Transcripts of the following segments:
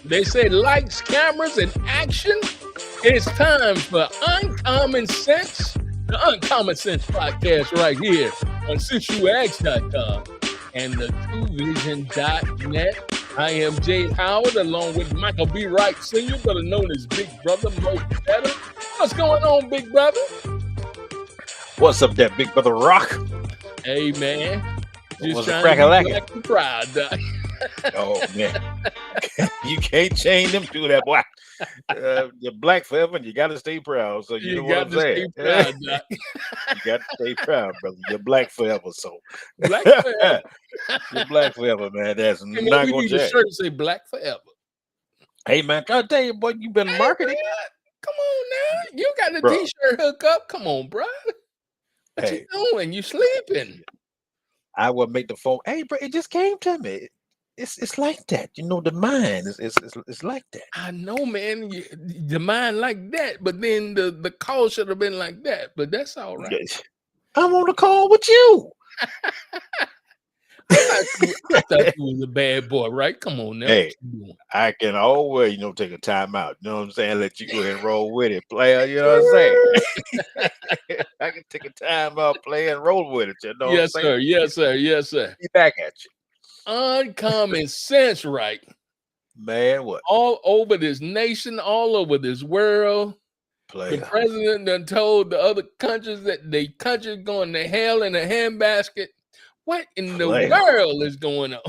They say lights, cameras, and action. It's time for Uncommon Sense, the Uncommon Sense podcast right here on SensuX.com and the TrueVision.net. I am Jay Howard along with Michael B. Wright Sr., better known as Big Brother Mo Better. What's going on, Big Brother? What's up there, Big Brother Rock? Hey, man. Just What's trying the to be crack-a-lackin'? black and proud, Doc. Oh, man. You can't change them to that, boy. You're black forever and you got to stay proud. So you know what I'm saying? Stay proud, Doc. You got to stay proud, brother. You're black forever. So Black forever. You're black forever, man. That's And not we going need to a change. shirt that say black forever. Hey, man, try to tell you, boy, you've been marketing. Hey, come on now. You got the Bro. t-shirt hook up. Come on, bro. What Hey. you doing? You sleeping? I will make the phone. Hey, bro, it just came to me. It's like that. You know, the mind is like that. I know, man. The mind like that, but then the call should have been like that. But that's all right. Yes. I'm on the call with you. I thought you was a bad boy, right? Come on now. Hey. What you doing? I can always, take a time out. You know what I'm saying? Let you go ahead and roll with it, player. You know what I'm saying? I can take a time out, play and roll with it. You know Yes, what I'm saying? sir. Yes, sir. Yes, sir. Be back at you. Uncommon sense, right? Man, what? All over this nation, all over this world. Player. The president done told the other countries that they countries going to hell in a handbasket. What in the Player. world is going on?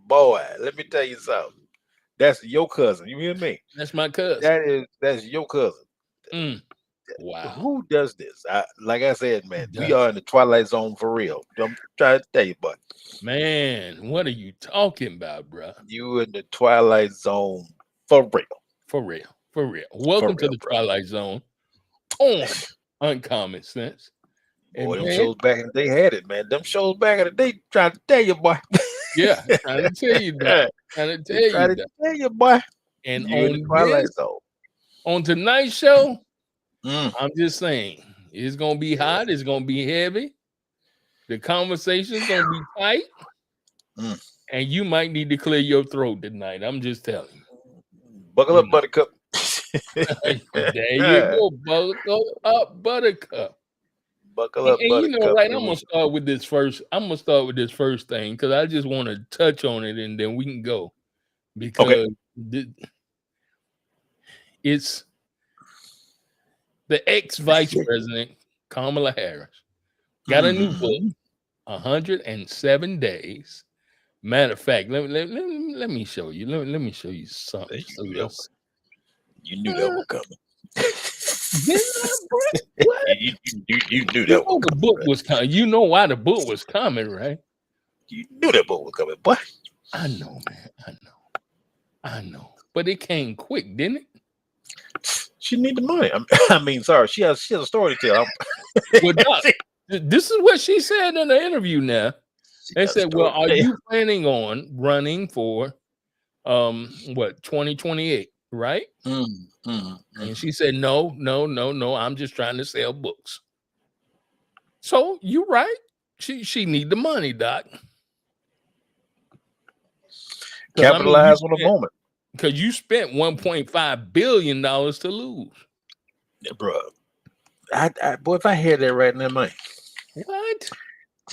Boy, let me tell you something. That's your cousin. You hear me? That's my cousin. That's your cousin. Wow. Who does this? Like I said, man, Who we does are in the twilight zone for real. I'm trying to tell you, but Man, what are you talking about, bro? you in the twilight zone for real. For real. For real. Welcome to real, the bro. Twilight Zone on Uncommon Sense. And Boy, them man, shows back in the day had it, man. Them shows back in the day trying to tell you, boy. yeah, trying to tell you that. Trying to tell Trying you to that. tell you, boy. And You in the twilight zone. on tonight's show, Mm. I'm just saying, it's gonna be hot, it's gonna be heavy, the conversation's gonna be tight, and you might need to clear your throat tonight. I'm just telling you. Buckle up, Buttercup. There you go, buckle up, Buttercup. Buckle up, And Buttercup. you know, right? I'm gonna start with this first. I'm gonna start with this first thing because I just want to touch on it, and then we can go because it's the ex-Vice President Kamala Harris got a new book, 107 Days. Matter of fact, let me show you. Let me show you something. You knew that was coming. What? You knew You that know was the book was coming. You know why the book was coming, right? You knew that book was coming, boy. I know, man. I know. But it came quick, didn't it? She need the money. I mean, sorry, she has a story to tell. Well, Doc, this is what she said in the interview. Now they said, "Well, are you planning on running for 2028?" Right? And she said, "No. I'm just trying to sell books." So you're right. She need the money, Doc. Capitalize on the moment. Because you spent $1.5 billion to lose. Yeah, bro. Boy, if I hear that right now, man. What?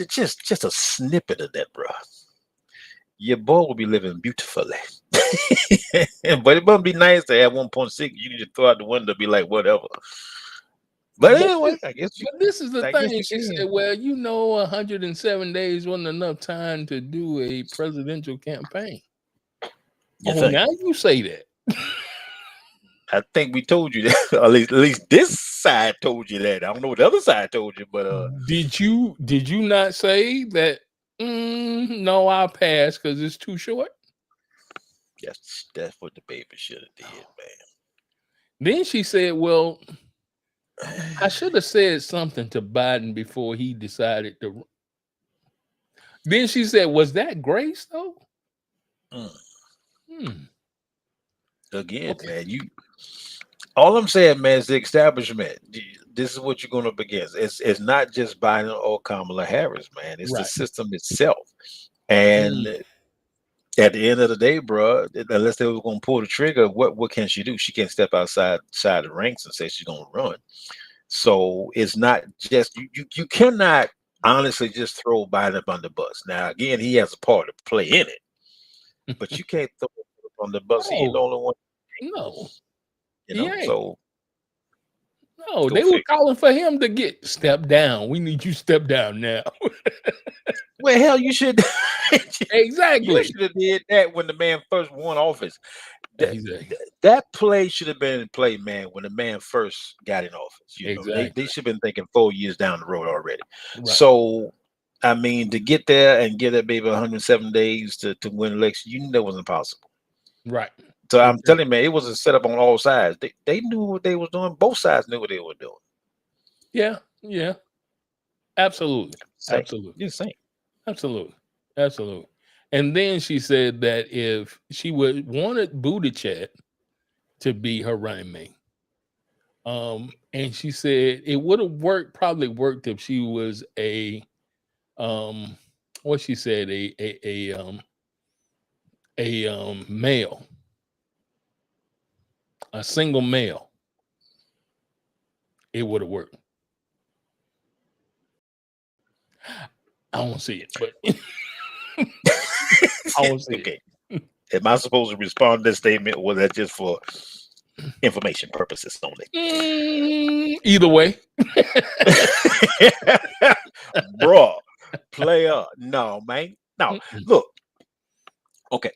Just a snippet of that, bro. Your boy will be living beautifully. But it wouldn't be nice to have 1.6. You need to throw out the window and be like, whatever. But anyway, I guess But this is the thing. She said, well, 107 days wasn't enough time to do a presidential campaign. Now you say that. I think we told you that. At least this side told you that. I don't know what the other side told you, but did you not say that? No, I'll pass because it's too short. Yes, that's what the baby should have did, man. Then she said, well, I should have said something to Biden before he decided to. Then she said, was that grace though? Again, man, all I'm saying, man, is the establishment. This is what you're going up against. It's not just Biden or Kamala Harris, man. It's the system itself. And At the end of the day, bro, unless they were going to pull the trigger, what can she do? She can't step outside the ranks and say she's going to run. So it's not just you cannot honestly just throw Biden up on the bus. Now again, he has a part to play in it, but you can't throw him up on the bus. He ain't the No, only one. no, You he know, ain't. so No, go they were figure. calling for him to get step down. We need you step down now. Well, hell, you should you Exactly. should have did that when the man first won office. That, Exactly. that play should have been in play, man, when the man first got in office. You know, they Exactly. should have been thinking 4 years down the road already. Right. So, I mean, to get there and get that baby 107 days to win election, you knew that wasn't possible. Right. So I'm Exactly. telling you, man, it was a setup on all sides. They knew what they was doing. Both sides knew what they were doing. Yeah. Yeah. Absolutely. Same. Absolutely. Just saying. Absolutely. Absolutely. And then she said that if she wanted Buttigieg to be her running mate, and she said it would have probably worked if she was what she said, a male, a single male. It would have worked. I don't see it, but I don't see Okay. Am I supposed to respond to this statement, or was that just for information purposes only? it. Either way. Bro, player. No, man. No. Look. Okay.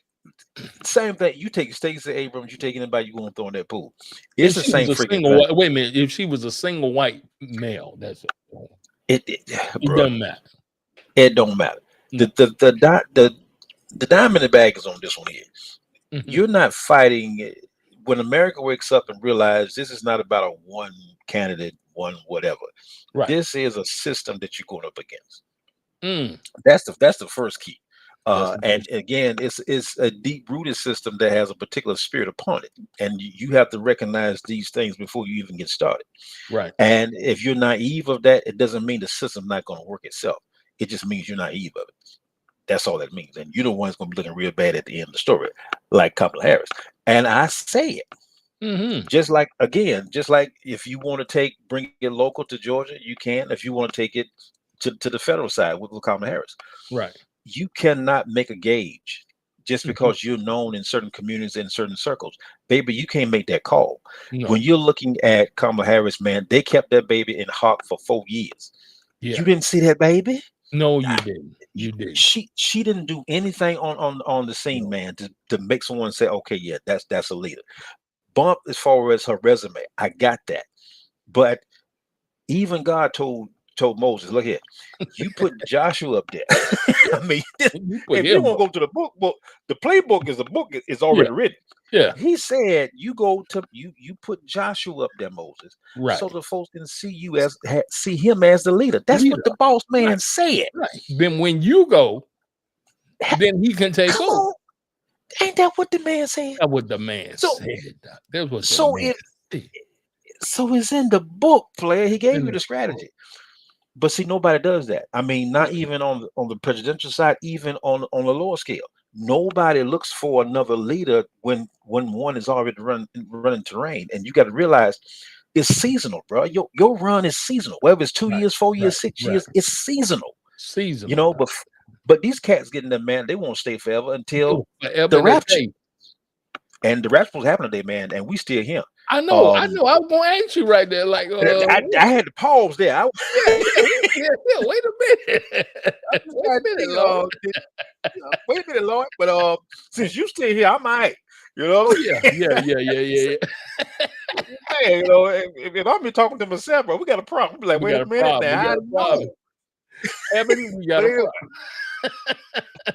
Same thing. You take Stacey Abrams, you take anybody you want to throw in that pool. It's the same freaking thing. Wait a minute. If she was a single white male, that's it. It doesn't matter. It don't matter. No. The dime in the bag is on this one here. Mhm. You're not fighting when America wakes up and realizes this is not about a one candidate, one whatever. Right. This is a system that you're going up against. Mm. That's the first key. And again, it's a deep-rooted system that has a particular spirit upon it, and you have to recognize these things before you even get started. Right. And if you're naive of that, it doesn't mean the system's not going to work itself. It just means you're naive of it. That's all that means. And you're the one's going to be looking real bad at the end of the story, like Kamala Harris. And I say it. Mm-hmm. Just like if you want to bring it local to Georgia, you can. If you want to take it to the federal side with Kamala Harris. Right. You cannot make a gauge just because you're known in certain communities and certain circles. Baby, you can't make that call. No. When you're looking at Kamala Harris, man, they kept that baby in Hawk for 4 years. Yeah. You didn't see that baby? No, you didn't. You did. She didn't do anything on the scene, man, to make someone say, okay, yeah, that's a leader. Bump as far as her resume, I got that. But even God told Moses, look here, you put Joshua up there. I mean, if you want to go to the book, the playbook is a book is already written. Yeah. He said you put Joshua up there, Moses, right, so the folks can see him as the leader. That's what the boss man said. Right. Then when you go, then he can take over. Ain't that what the man said? That's what the man said. That's what so it's in the book, player. He gave you the strategy. But see, nobody does that. I mean, not even on the presidential side, even on the lower scale. Nobody looks for another leader when one is already running terrain. And you got to realize it's seasonal, bro. Your run is seasonal. Whether it's 2 years, 4 years, 6 years, it's seasonal. Seasonal. You know, but these cats getting them, man, they won't stay forever until the rapture. And the rapture was happening today, man, and we still here. I know. I was going to ask you right there. Like, I had to pause there. Wait a minute. Wait a minute, Lord. But since you still here, I'm all right. You know? Yeah. Hey, you know, if I'm be talking to myself, bro, we got a problem. We'll be like, wait a minute now. Heaven, we got a problem.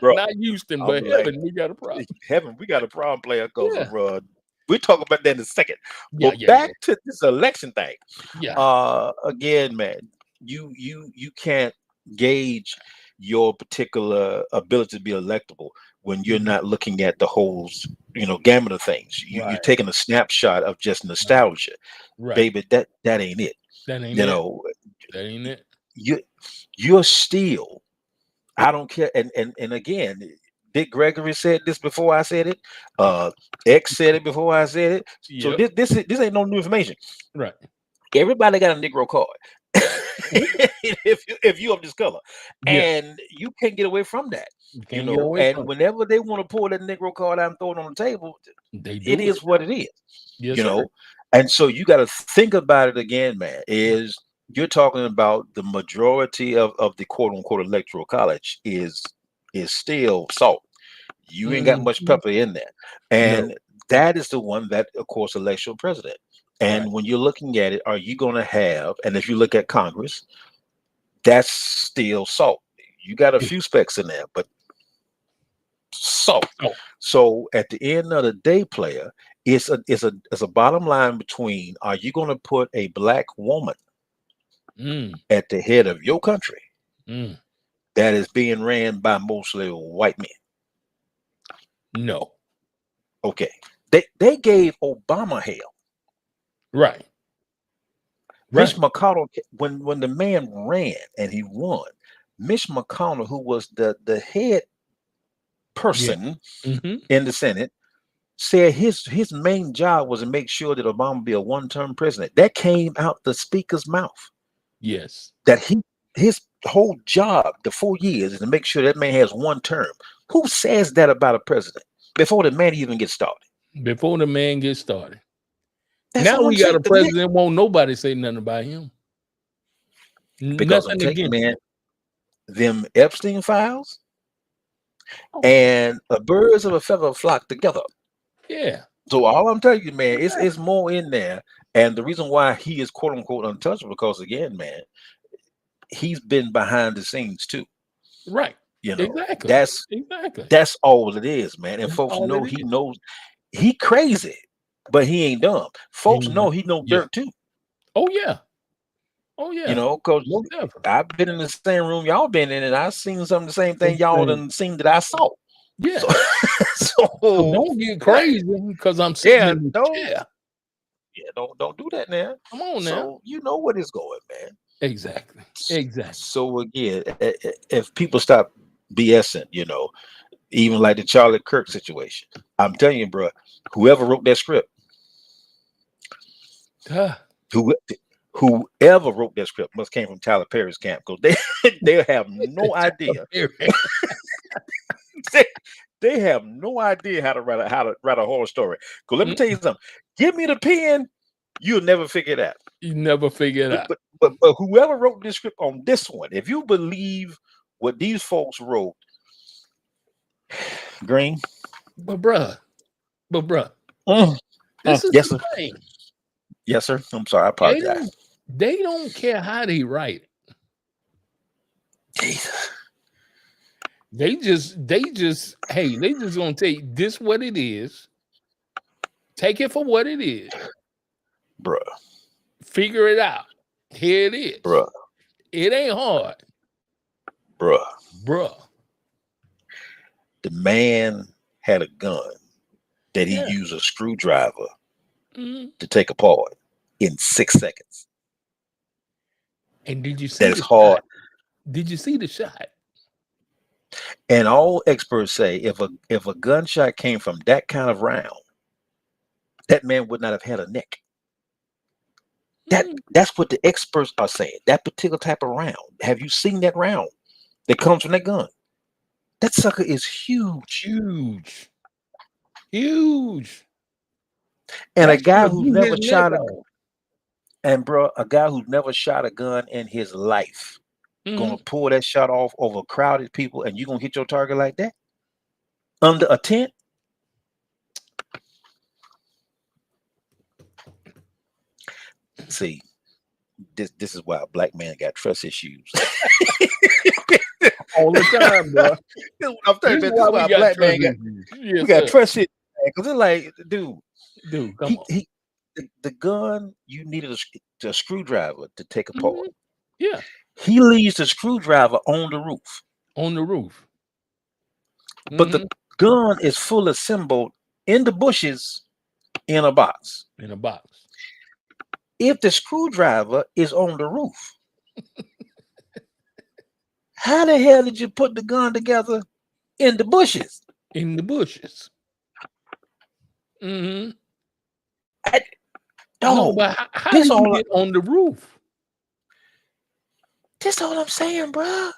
Bro, not Houston, but heaven, we got a problem. Heaven, we got a problem, player. Because we talk about that in a second. But back to this election thing. Yeah. Again, man, you can't gauge your particular ability to be electable when you're not looking at the whole, gamut of things. You're taking a snapshot of just nostalgia, baby. That ain't it. That ain't that ain't it. You're still. I don't care. And again, Dick Gregory said this before I said it. X said it before I said it. So Yep. this ain't no new information. Right. Everybody got a Negro card. if you of this color, Yeah. and you can't get away from that, You you can't get know. away And from it. whenever they want to pull that Negro card out and throw it on the table, They do it is what it is, Yes, you sir. know. And so you got to think about it again, man. Is you're talking about the majority of the quote unquote electoral college is still salt. You ain't got much Mhm. pepper in there, No. and that is the one that, of course, elects your president. And Right. when you're looking at it, are you going to have? And if you look at Congress, that's still salt. You got a Yeah. few specks in there, but salt. Oh, So at the end of the day, player, it's a bottom line between, are you going to put a black woman mm, at the head of your country mm. that is being ran by mostly white men? No. Okay. They gave Obama hell. Right. Mitch Right. McConnell, when the man ran and he won, Mitch McConnell, who was the head Yeah. person Mm-hmm. in the Senate, said his main job was to make sure that Obama be a one-term president. That came out the speaker's mouth. Yes. That his whole job, the 4 years, is to make sure that man has one term. Who says that about a president before the man even gets started? Before the man gets started. That's Now all I'm we got saying. a president, won't nobody say nothing about him. Because I'm Nothing telling you, against man, him. them Epstein files Oh, and birds of a feather flock together. yeah. So all I'm telling you, man, Yeah. it's more in there. And the reason why he is quote unquote untouchable, because again, man, he's been behind the scenes too. Right. You know, Exactly. that's Exactly. that's all it is, man. And That's folks all know it he is. knows he crazy, but he ain't dumb. Folks know he know Yeah. dirt too. Oh, yeah. Oh, You yeah. know, because Most definitely. I've been in the same room y'all been in, and I've seen some of the same thing y'all Same. done seen that I saw. Yeah. So, So so don't get yeah, crazy because I'm sitting yeah, in the don't chair. yeah, don't do that now. Come on now. So you know what is going, man. Exactly. Exactly. So again, if people stop BSing, you know, even like the Charlie Kirk situation, I'm telling you, bro, whoever wrote that script, Ah, who whoever wrote that script must came from Tyler Perry's camp, because they have no idea. They have no idea how to write a horror story. Because let me tell you something. Give me the pen, you'll never figure it out. You never figure it out. But whoever wrote this script on this one, if you believe what these folks wrote, Green. But bruh, Mm, this is yes, the sir. thing. Yes, sir. I'm sorry. I apologize. They don't care how they write it. Jesus. They just hey, they just gonna take this what it is, take it for what it is, Bruh. figure it out. Here it is. Bruh. It ain't hard. Bruh. The man had a gun that he used a screwdriver to take apart in 6 seconds. And did you see That is the hard. shot? Did you see the shot? And all experts say if a gunshot came from that kind of round, that man would not have had a neck. That's what the experts are saying. That particular type of round. Have you seen that round that comes from that gun? That sucker is huge. Huge. And That's a guy gonna who's do never his shot neck a off. a guy who's never shot a gun in his life gonna pull that shot off over crowded people, and you gonna hit your target like that under a tent? See, this is why a black man got trust issues. All the time, bro. I'm telling you, this is why a black man got trust issues. Because it's like, dude, come on. The gun, you needed a screwdriver to take apart. Yeah. He leaves the screwdriver on the roof. On the roof. But the gun is full assembled in the bushes in a box. In a box. If the screwdriver is on the roof, how the hell did you put the gun together in the bushes? in the bushes. Mm-hmm. No, but how do you get on the roof? That's all I'm saying, bro.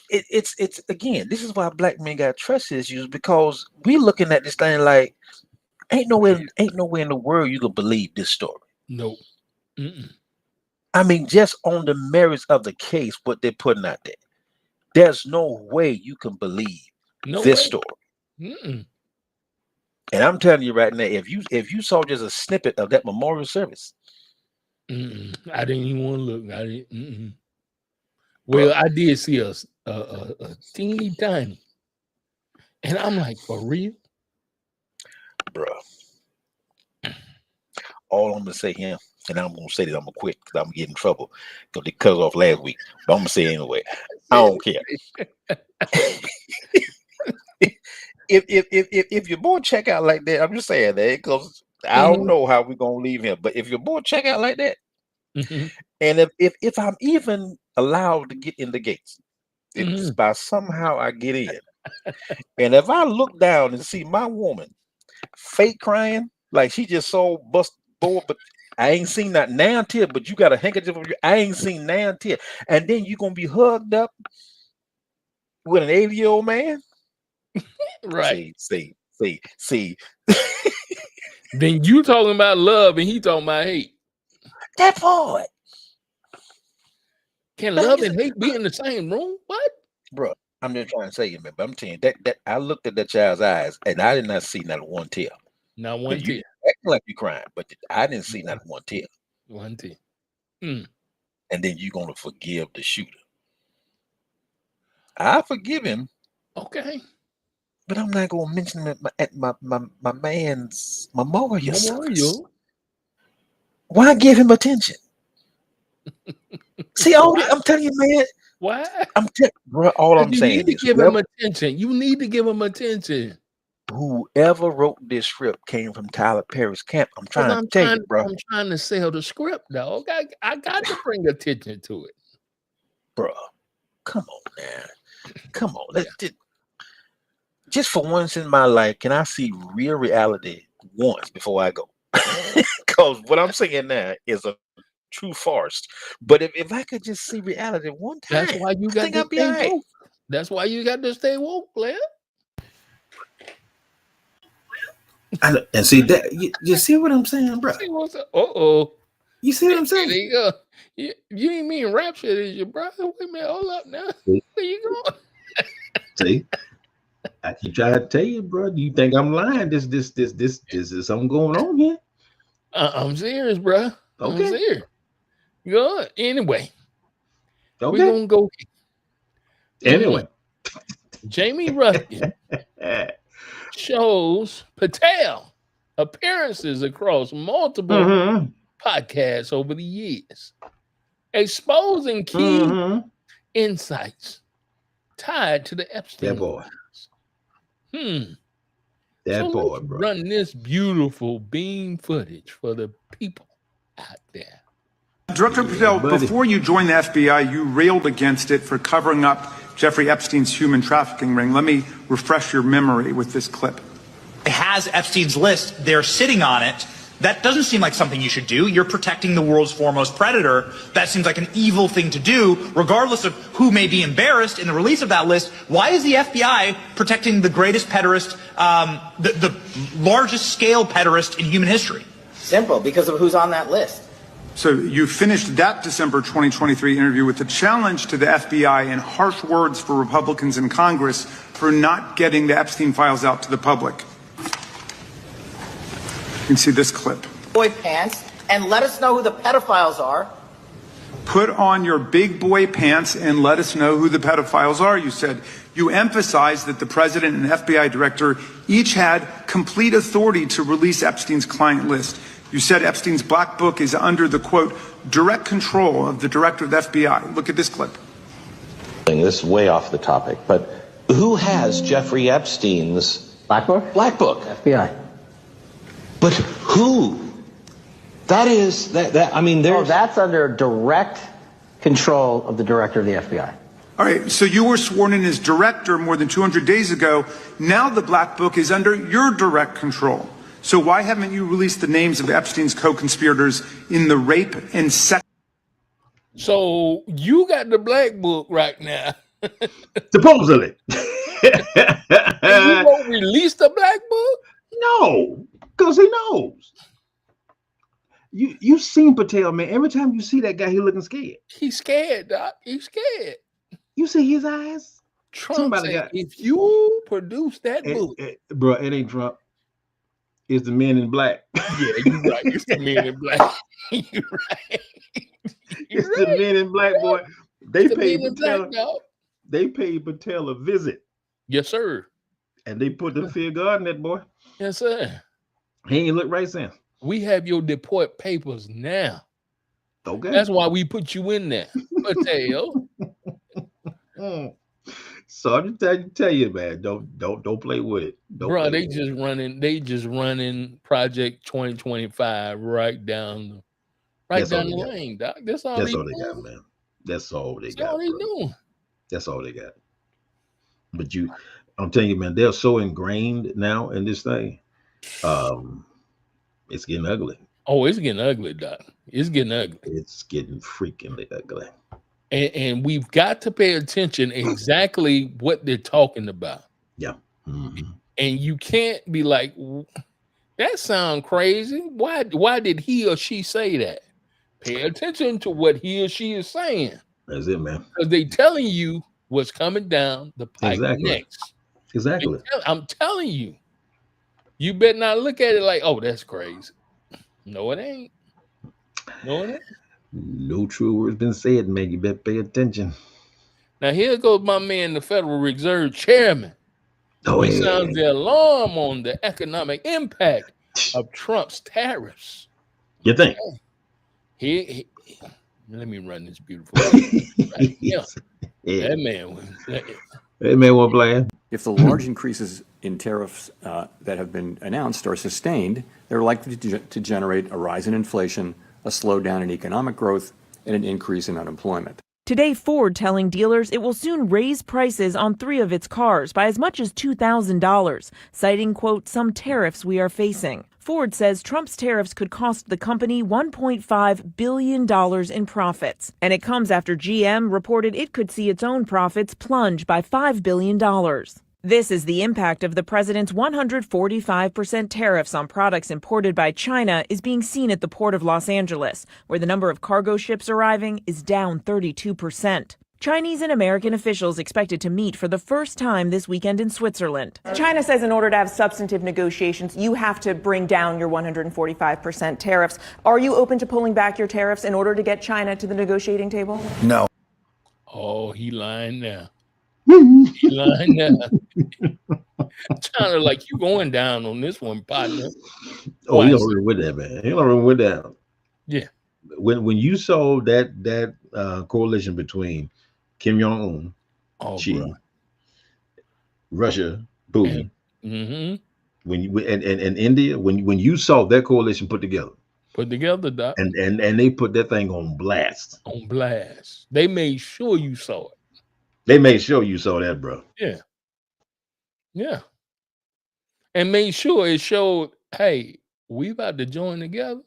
It's again, this is why black men got trust issues, because we looking at this thing like ain't nowhere in the world you can believe this story. No. Mm-mm. I mean, just on the merits of the case, what they're putting out there, there's no way you can believe this story. Mm-mm. And I'm telling you right now, if you saw just a snippet of that memorial service, I didn't even want to look. I didn't. Mm-mm. Well, I did see a teeny tiny, and I'm like, for real, bro. All I'm gonna say here, and I'm gonna say that I'm gonna quit because I'm gonna get in trouble because they cut it off last week. But I'm gonna say it anyway. I don't care. If your boy check out like that, I'm just saying that because I don't know how we're gonna leave him. But if your boy check out like that, and if I'm even allowed to get in the gates, it's by somehow I get in, and if I look down and see my woman fake crying like she just so bust boy, but I ain't seen that now tear, but you got a handkerchief over your, I ain't seen now tear, and then you gonna be hugged up with an 80-year-old man. Right. See. Then you talking about love and he talking about hate. That part. Can love and hate be in the same room? What? Bro, I'm just trying to say you, man, but I'm telling you that I looked at that child's eyes and I did not see not one tear. Not one tear. You acting like you crying, but I didn't see not one tear. One tear. And then you're gonna forgive the shooter. I forgive him. Okay. But I'm not gonna mention him at my man's memorial service. Why give him attention? See, I'm telling you, man. Why? Bro, all I'm saying you need to give him attention. You need to give him attention. Whoever wrote this script came from Tyler Perry's camp. I'm trying to tell you, bro. I'm trying to sell the script, dog. I got to bring attention to it, bro. Come on, man. Come on. Let's just for once in my life, can I see real reality once before I go? Because what I'm saying now is a true farce. But if I could just see reality one time, that's why you got to stay woke. That's why you got to stay woke, player. And see that you see what I'm saying, bro? You see what I'm saying? There you go. You ain't mean rap shit, is you, bro? Wait a minute, hold up now. Where you going? See, I keep trying to tell you, bro. Do you think I'm lying? This is something going on here. I'm serious, bro. Okay. I'm serious. Good. Anyway, okay. We're gonna go. Anyway, Jamie Raskin shows Patel appearances across multiple podcasts over the years, exposing key insights tied to the Epstein. That boy. That so boy, bro. Run this beautiful beam footage for the people out there. Director Patel, before you joined the FBI, you railed against it for covering up Jeffrey Epstein's human trafficking ring. Let me refresh your memory with this clip. It has Epstein's list. They're sitting on it. That doesn't seem like something you should do. You're protecting the world's foremost predator. That seems like an evil thing to do, regardless of who may be embarrassed in the release of that list. Why is the FBI protecting the greatest pederast, the largest scale pederast in human history? Simple, because of who's on that list. So you finished that December 2023 interview with a challenge to the FBI and harsh words for Republicans in Congress for not getting the Epstein files out to the public. You can see this clip. Boy pants, and let us know who the pedophiles are. Put on your big boy pants and let us know who the pedophiles are, you said. You emphasized that the president and FBI director each had complete authority to release Epstein's client list. You said Epstein's black book is under the, quote, direct control of the director of the FBI. Look at this clip. This is way off the topic, but who has Jeffrey Epstein's black book? Black book. FBI. But who? That is, I mean, there's... Oh, that's under direct control of the director of the FBI. All right, so you were sworn in as director more than 200 days ago. Now the black book is under your direct control. So why haven't you released the names of Epstein's co-conspirators in the rape and sex? So you got the black book right now. Supposedly. And you won't release the black book? No, because he knows. You seen Patel, man. Every time you see that guy, he looking scared. He's scared, Doc. He's scared. You see his eyes? Trump said, if you produce that book. Bro, it ain't Trump. It's the men in black. Yeah, you're right. It's the men in black. You're right. It's the men in black, boy. They paid Patel. They paid Patel a visit. Yes, sir. And they put the fear of God in that boy. Yes, sir. He ain't look right since. We have your deport papers now. Okay. That's why we put you in there, Patel. So I'm just tell you, man, don't play with it. Bro, they just running Project 2025 right down the lane, Doc. That's all they got, man. That's all they got. That's all they doing. That's all they got. But I'm telling you, man, they're so ingrained now in this thing. It's getting ugly. Oh, it's getting ugly, Doc. It's getting ugly. It's getting freakingly ugly. And we've got to pay attention exactly what they're talking about. Yeah. Mm-hmm. And you can't be like, that sounds crazy. Why did he or she say that? Pay attention to what he or she is saying. That's it, man. Because they telling you what's coming down the pipe next. Exactly. I'm telling you. You better not look at it like, oh, that's crazy. No, it ain't. No, it ain't. No true words been said, man. You better pay attention. Now here goes my man, the Federal Reserve Chairman. Oh, he sounds the alarm on the economic impact of Trump's tariffs. You think? He let me run this beautiful. Right. Yeah. That man was playing. If the large increases in tariffs that have been announced are sustained, they're likely to generate a rise in inflation, a slowdown in economic growth, and an increase in unemployment. Today, Ford telling dealers it will soon raise prices on 3 of its cars by as much as $2,000, citing, quote, some tariffs we are facing. Ford says Trump's tariffs could cost the company $1.5 billion in profits. And it comes after GM reported it could see its own profits plunge by $5 billion. This is the impact of the president's 145% tariffs on products imported by China is being seen at the port of Los Angeles, where the number of cargo ships arriving is down 32%. Chinese and American officials expected to meet for the first time this weekend in Switzerland. China says in order to have substantive negotiations, you have to bring down your 145% tariffs. Are you open to pulling back your tariffs in order to get China to the negotiating table? No. Oh, he lying now. He lying now. China, like you going down on this one, partner. Oh, he already with that, man. He already with that. Yeah. When you saw that coalition between Kim Jong-un, Xi, Russia, Putin, when you and India, when you saw that coalition put together, Doc, and they put that thing on blast. On blast. They made sure you saw it. They made sure you saw that, bro. Yeah. Yeah. And made sure it showed, hey, we about to join together.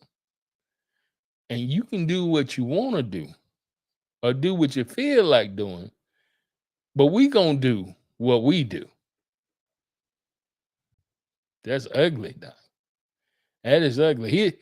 And you can do what you want to do or do what you feel like doing. But we going to do what we do. That's ugly, Doc. That is ugly.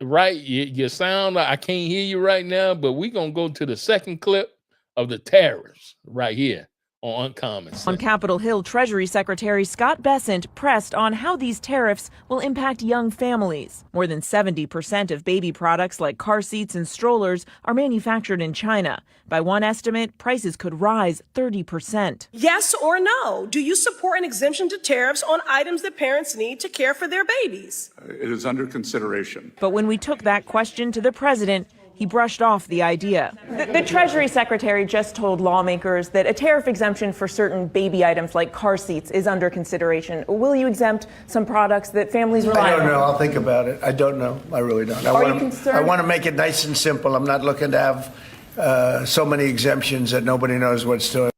Right, you sound like I can't hear you right now, but we going to go to the second clip of the tariffs right here on Uncommon Sense. On Capitol Hill, Treasury Secretary Scott Bessent pressed on how these tariffs will impact young families. More than 70% of baby products like car seats and strollers are manufactured in China. By one estimate, prices could rise 30%. Yes or no? Do you support an exemption to tariffs on items that parents need to care for their babies? It is under consideration. But when we took that question to the president, he brushed off the idea. The Treasury Secretary just told lawmakers that a tariff exemption for certain baby items like car seats is under consideration. Will you exempt some products that families rely on? I don't know. I'll think about it. I don't know. I really don't. Are you concerned? I want to make it nice and simple. I'm not looking to have so many exemptions that nobody knows what's to it.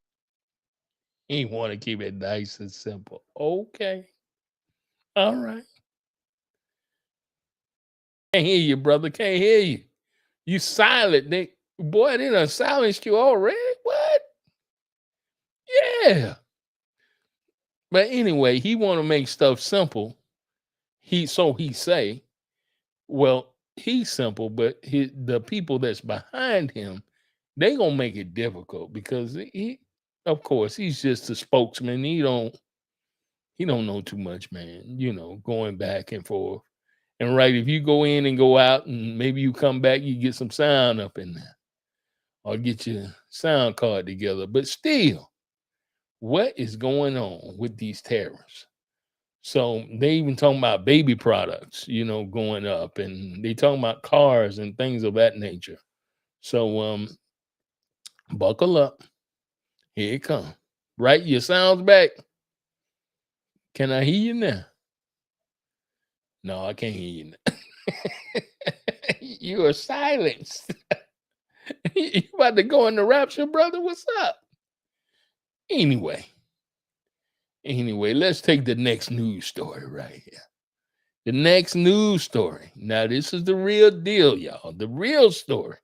He want to keep it nice and simple. Okay. All right. Can't hear you, brother. Can't hear you. You silent, Nick. Boy, they done silenced you already? What? Yeah. But anyway, he want to make stuff simple. He say, well, he's simple, but the people that's behind him, they gonna make it difficult because he, of course, he's just a spokesman. He don't know too much, man. You know, going back and forth. And right, if you go in and go out and maybe you come back, you get some sound up in there or get your sound card together. But still, what is going on with these tariffs? So they even talking about baby products, you know, going up, and they talking about cars and things of that nature. So buckle up. Here it comes. Right? Your sound's back. Can I hear you now? No, I can't hear you now. You are silenced. You about to go in the rapture, brother? What's up? Anyway, let's take the next news story right here. The next news story. Now, this is the real deal, y'all. The real story.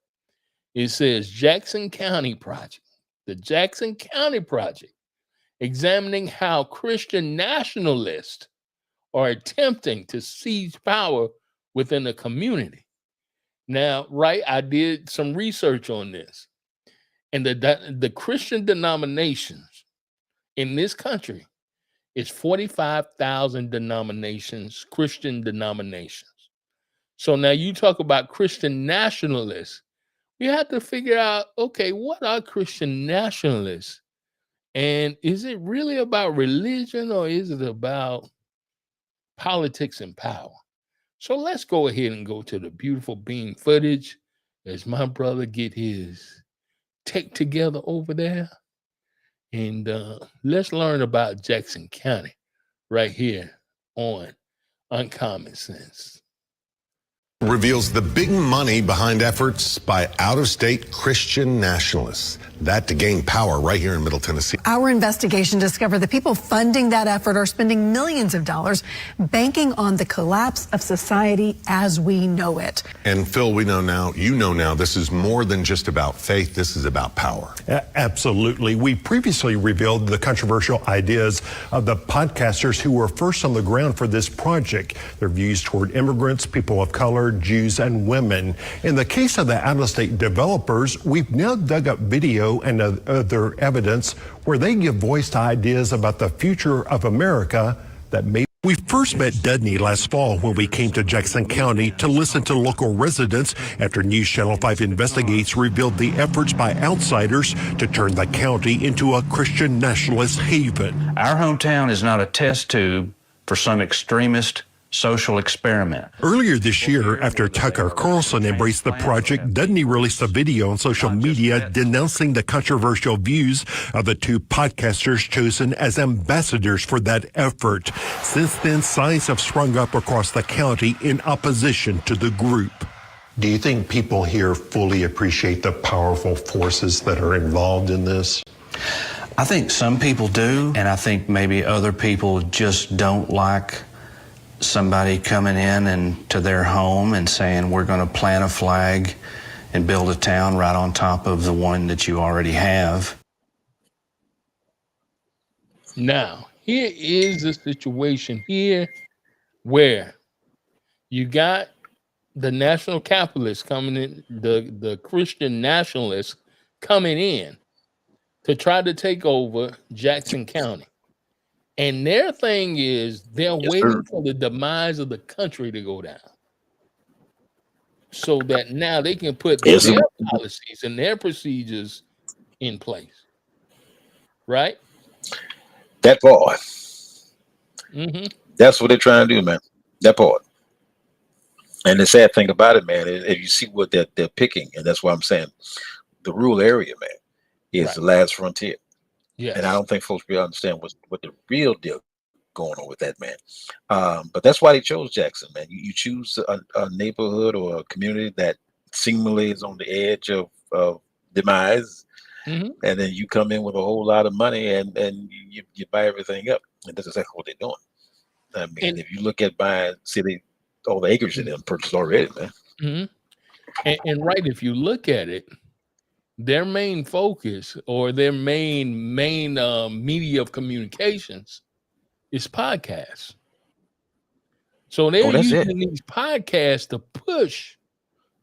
It says Jackson County Project. The Jackson County Project, examining how Christian nationalists are attempting to seize power within the community. Now, right, I did some research on this. And the Christian denominations in this country is 45,000 denominations, Christian denominations. So now you talk about Christian nationalists. We have to figure out, okay, what are Christian nationalists? And is it really about religion or is it about politics and power? So let's go ahead and go to the beautiful beam footage as my brother get his tech together over there. And let's learn about Jackson County right here on Uncommon Sense. Reveals the big money behind efforts by out-of-state Christian nationalists. That to gain power right here in Middle Tennessee. Our investigation discovered the people funding that effort are spending millions of dollars banking on the collapse of society as we know it. And Phil, we know now, you know now, this is more than just about faith. This is about power. Absolutely. We previously revealed the controversial ideas of the podcasters who were first on the ground for this project. Their views toward immigrants, people of color, Jews, and women. In the case of the out-of-state developers, we've now dug up video and other evidence where they give voice to ideas about the future of America that may. We first met Dudney last fall when we came to Jackson County to listen to local residents after News Channel 5 Investigates revealed the efforts by outsiders to turn the county into a Christian nationalist haven. Our hometown is not a test tube for some extremist social experiment. Earlier this year, after Tucker Carlson embraced the project, Dudney released a video on social media denouncing the controversial views of the two podcasters chosen as ambassadors for that effort. Since then, signs have sprung up across the county in opposition to the group. Do you think people here fully appreciate the powerful forces that are involved in this? I think some people do, and I think maybe other people just don't like somebody coming in and to their home and saying, we're going to plant a flag and build a town right on top of the one that you already have. Now, here is a situation here where you got the national capitalists coming in, the Christian nationalists coming in to try to take over Jackson County. And their thing is they're waiting for the demise of the country to go down so that now they can put their policies and their procedures in place. Right? That part. Mm-hmm. That's what they're trying to do, man. That part. And the sad thing about it, man, is if you see what they're picking, and that's why I'm saying the rural area, man, is the last frontier. Yeah, and I don't think folks really understand what the real deal going on with that, man. But that's why they chose Jackson, man. You choose a neighborhood or a community that seemingly is on the edge of demise, Mm-hmm. and then you come in with a whole lot of money and you buy everything up. And that's exactly what they're doing. I mean, if you look at buying all the acres in them purchased already, man. Mm-hmm. And right, if you look at it, their main focus or their main media of communications is podcasts. So they're that's using these podcasts to push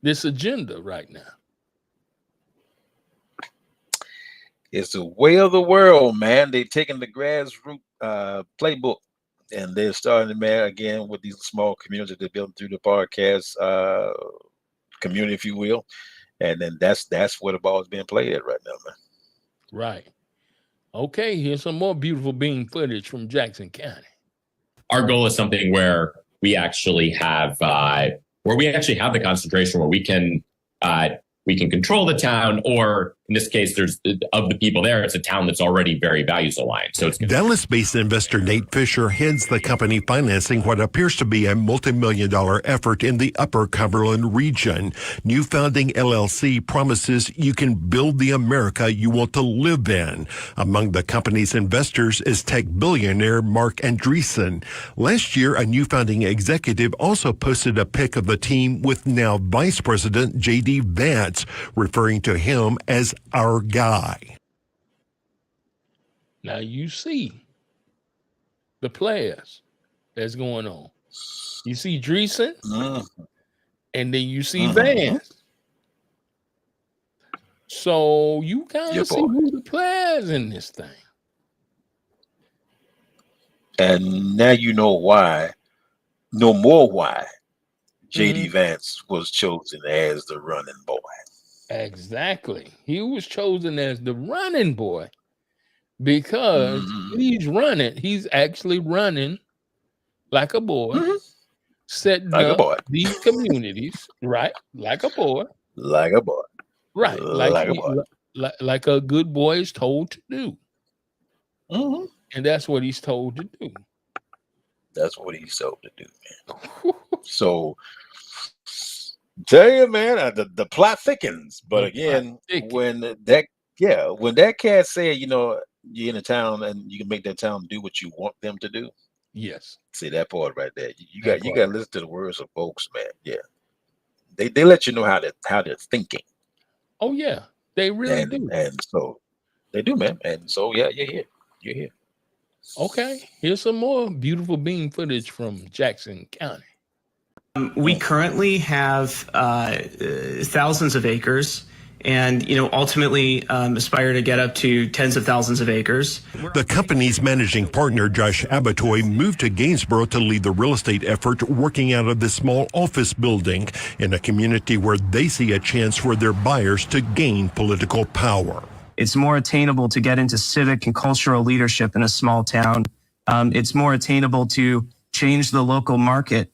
this agenda right now. It's the way of the world, man. They're taking the grassroots playbook, and they're starting, man, again with these small communities they're building through the podcast community, if you will. And then that's where the ball is being played at right now, man. Right. Okay, here's some more beautiful bean footage from Jackson County. Our goal is something where we actually have the concentration where we can control the town, or in this case, there's of the people there, it's a town that's already very values aligned. So it's Dallas-based investor Nate Fisher heads the company financing what appears to be a multi-million-dollar effort in the Upper Cumberland region. New Founding LLC promises you can build the America you want to live in. Among the company's investors is tech billionaire Mark Andreessen. Last year, a New Founding executive also posted a pic of the team with now Vice President J.D. Vance, referring to him as our guy. Now you see the players that's going on. You see Dreesen, and then you see Vance. So you kind of see who the players in this thing. And now you know why, no more why J.D. Vance was chosen as the running boy. Exactly. He was chosen as the running boy because he's actually running like a boy, setting up these communities, right? Like a boy. Like a boy. Right. Like a good boy is told to do. And that's what he's told to do. That's what he's told to do, man. So tell you, man, the plot thickens. But again, when that cat said, you're in a town and you can make that town do what you want them to do. Yes. See that part right there. You got to listen to the words of folks, man. Yeah. They let you know how they're thinking. Oh yeah, they really do. And so they do, man. And so yeah, you're here. You're here. Okay, here's some more beautiful bean footage from Jackson County. We currently have thousands of acres, and ultimately aspire to get up to tens of thousands of acres. The company's managing partner, Josh Abatoy, moved to Gainesboro to lead the real estate effort, working out of this small office building in a community where they see a chance for their buyers to gain political power. It's more attainable to get into civic and cultural leadership in a small town. It's more attainable to change the local market,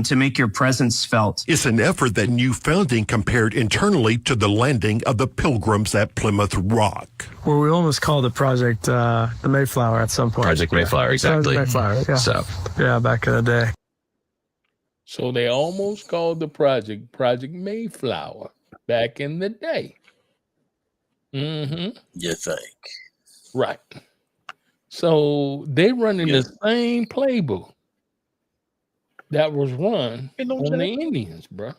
to make your presence felt. It's an effort that New Founding compared internally to the landing of the Pilgrims at Plymouth Rock. Well, we almost called the project the Mayflower at some point. Project Mayflower, exactly. Mayflower, yeah. Yeah, back in the day. So they almost called the Project Mayflower back in the day. You think? Right. So they running the same playbook that was run on the Indians, bro.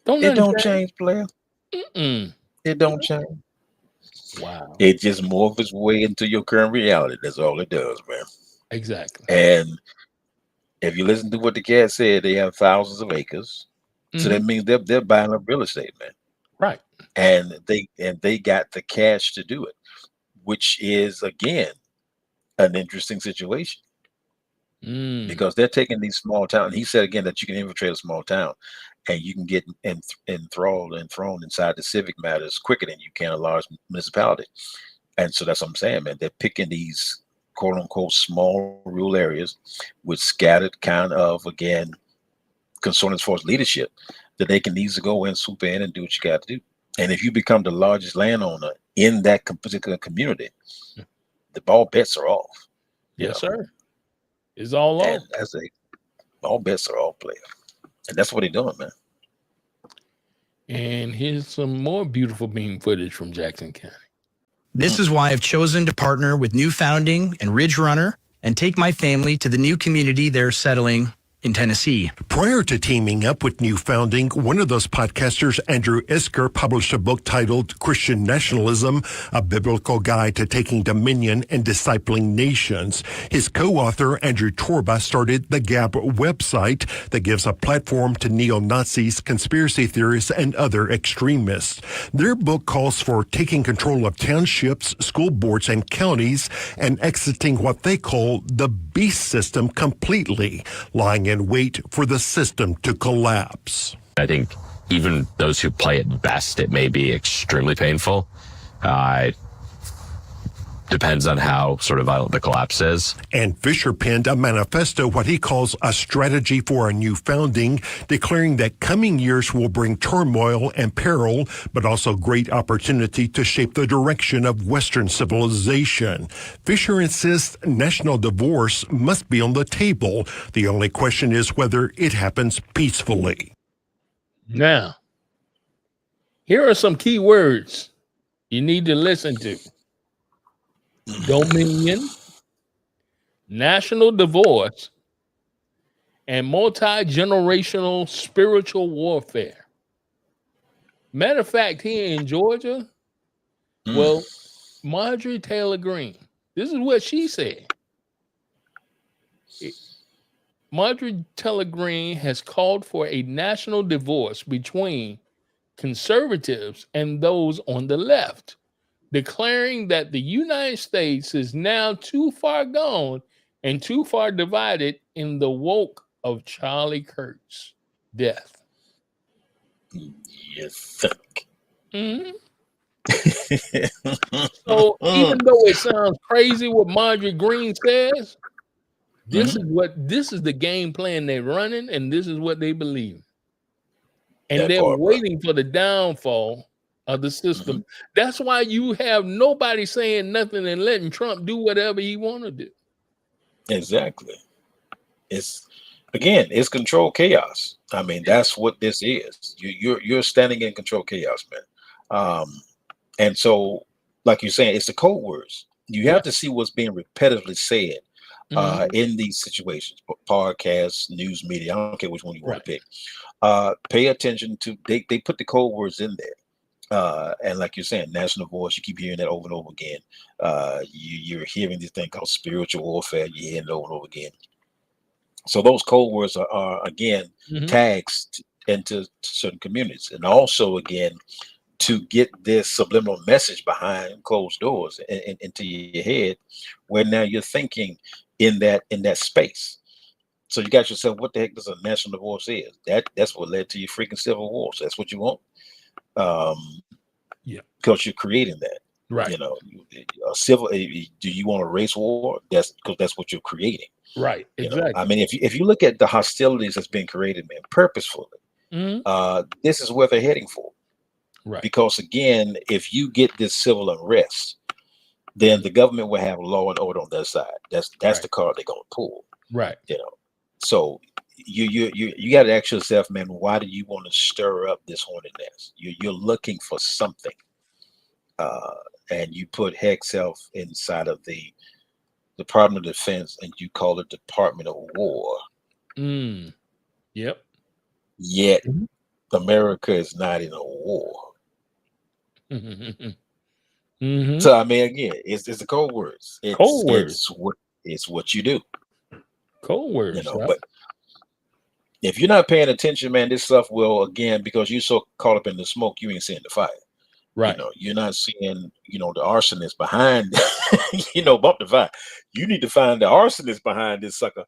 It don't change, player. It don't change. Wow. It just morphs its way into your current reality. That's all it does, man. Exactly. And if you listen to what the cat said, they have thousands of acres. So that means they're buying up real estate, man. Right. And they got the cash to do it, which is again an interesting situation. Because they're taking these small towns. He said again that you can infiltrate a small town and you can get enthralled and thrown inside the civic matters quicker than you can a large municipality. And so that's what I'm saying, man. They're picking these quote unquote small rural areas with scattered kind of, again, concern as far as leadership, that they can easily go in, swoop in and do what you got to do. And if you become the largest landowner in that particular community, the ball bets are off. Yes, sir. It's all off. All bets are off, player. And that's what they're doing, man. And here's some more beautiful beam footage from Jackson County. This is why I've chosen to partner with New Founding and Ridge Runner and take my family to the new community they're settling in Tennessee. Prior to teaming up with New Founding, one of those podcasters, Andrew Isker, published a book titled Christian Nationalism, a biblical guide to taking dominion and discipling nations. His co-author, Andrew Torba, started the Gab website that gives a platform to neo-Nazis, conspiracy theorists, and other extremists. Their book calls for taking control of townships, school boards, and counties and exiting what they call the beast system completely, lying in wait for the system to collapse. I think even those who play it best, it may be extremely painful. Depends on how sort of violent the collapse is. And Fisher penned a manifesto, what he calls a strategy for a new founding, declaring that coming years will bring turmoil and peril, but also great opportunity to shape the direction of Western civilization. Fisher insists national divorce must be on the table. The only question is whether it happens peacefully. Now, here are some key words you need to listen to. Dominion, national divorce, and multi-generational spiritual warfare. Matter of fact, here in Georgia, well, Marjorie Taylor Greene, this is what she said. Marjorie Taylor Greene has called for a national divorce between conservatives and those on the left, declaring that the United States is now too far gone and too far divided in the woke of Charlie Kirk's death. You think? Mm-hmm. So even though it sounds crazy what Marjorie Greene says, this is the game plan they're running, and this is what they believe. And they're waiting for the downfall of the system. That's why you have nobody saying nothing and letting Trump do whatever he want to do. Exactly. It's control chaos. I mean, that's what this is. You're standing in control chaos, man. And so, like you're saying, it's the code words. You have to see what's being repetitively said in these situations, podcasts, news media. I don't care which one you want to pick. Pay attention to. They put the code words in there. And like you're saying, national voice, you keep hearing that over and over again. You're hearing this thing called spiritual warfare. You're hearing it over and over again. So those code words are again, tags into certain communities. And also, again, to get this subliminal message behind closed doors and into your head, where now you're thinking in that space. So you got yourself, what the heck does a national divorce is? That's what led to your freaking civil war. So that's what you want. Because you're creating that, right? You know, a civil. Do you want a race war? That's because that's what you're creating, right? Exactly. I mean, if you look at the hostilities that's been created, man, purposefully, this is where they're heading for, right? Because again, if you get this civil unrest, then the government will have law and order on their side. That's the card they're gonna pull, right? You know, so. You got to ask yourself, man, why do you want to stir up this hornet nest? You're looking for something, and you put hex self inside of the Department of Defense, and you call it Department of War. Yep. Yet America is not in a war. So I mean, again, it's the code words. It's what you do. Code words, you know, right? But if you're not paying attention, man, this stuff will, again, because you're so caught up in the smoke, you ain't seeing the fire. Right. You know, you're not seeing, the arsonist behind, bump the fire. You need to find the arsonist behind this sucker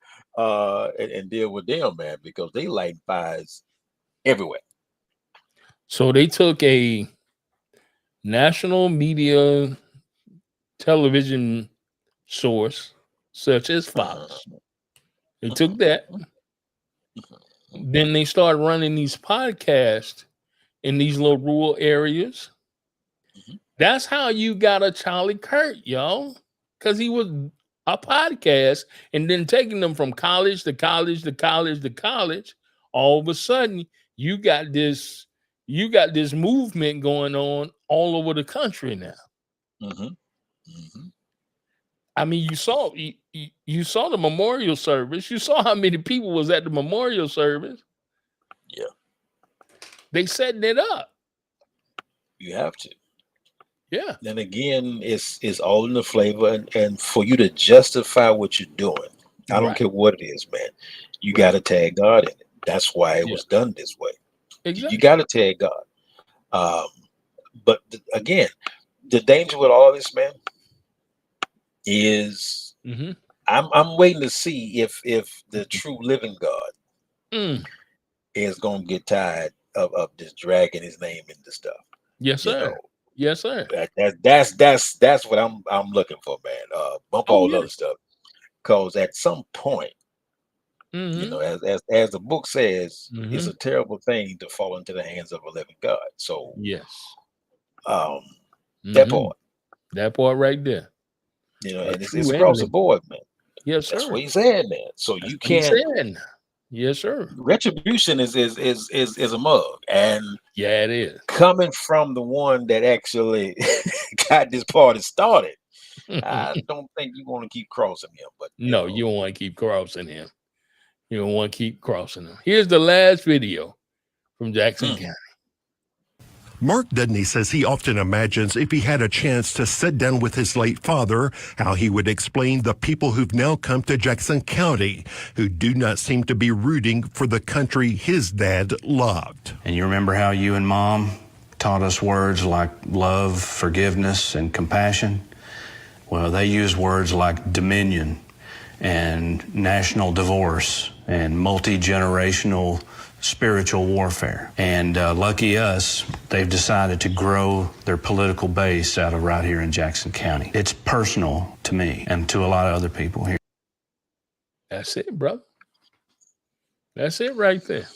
and deal with them, man, because they light fires everywhere. So they took a national media television source such as Fox. They took that. Then they started running these podcasts in these little rural areas. That's how you got a Charlie Kirk, y'all, because he was a podcast and then taking them from college to college to college to college. All of a sudden, you got this, you got this movement going on all over the country now. I mean, you saw the memorial service. You saw how many people was at the memorial service. Yeah. They setting it up. You have to. Yeah. Then again, it's all in the flavor, and for you to justify what you're doing, I don't care what it is, man. You got to tag God in it. That's why it was done this way. Exactly. You got to tag God. But again, the danger with all this, man, is I'm waiting to see if the true living God is gonna get tired of just dragging his name into stuff. Yes, sir. Yes, sir. That's what I'm looking for, man. Bump all the other stuff, because at some point, you know, as the book says, it's a terrible thing to fall into the hands of a living God. So yes, that part right there. You know, and it's across the board, man. Yes, sir. That's what he said, man. So you can't. Yes, sir. Retribution is a mug, and yeah, it is coming from the one that actually got this party started. I don't think you want to keep crossing him, but no, you don't want to keep crossing him. You don't want to keep crossing him. Here's the last video from Jackson County. Mark Dudney says he often imagines if he had a chance to sit down with his late father, how he would explain the people who've now come to Jackson County, who do not seem to be rooting for the country his dad loved. And you remember how you and Mom taught us words like love, forgiveness, and compassion? Well, they use words like dominion and national divorce and multi-generational spiritual warfare. And lucky us, they've decided to grow their political base out of right here in Jackson County. It's personal to me and to a lot of other people here. That's it, brother. That's it right there.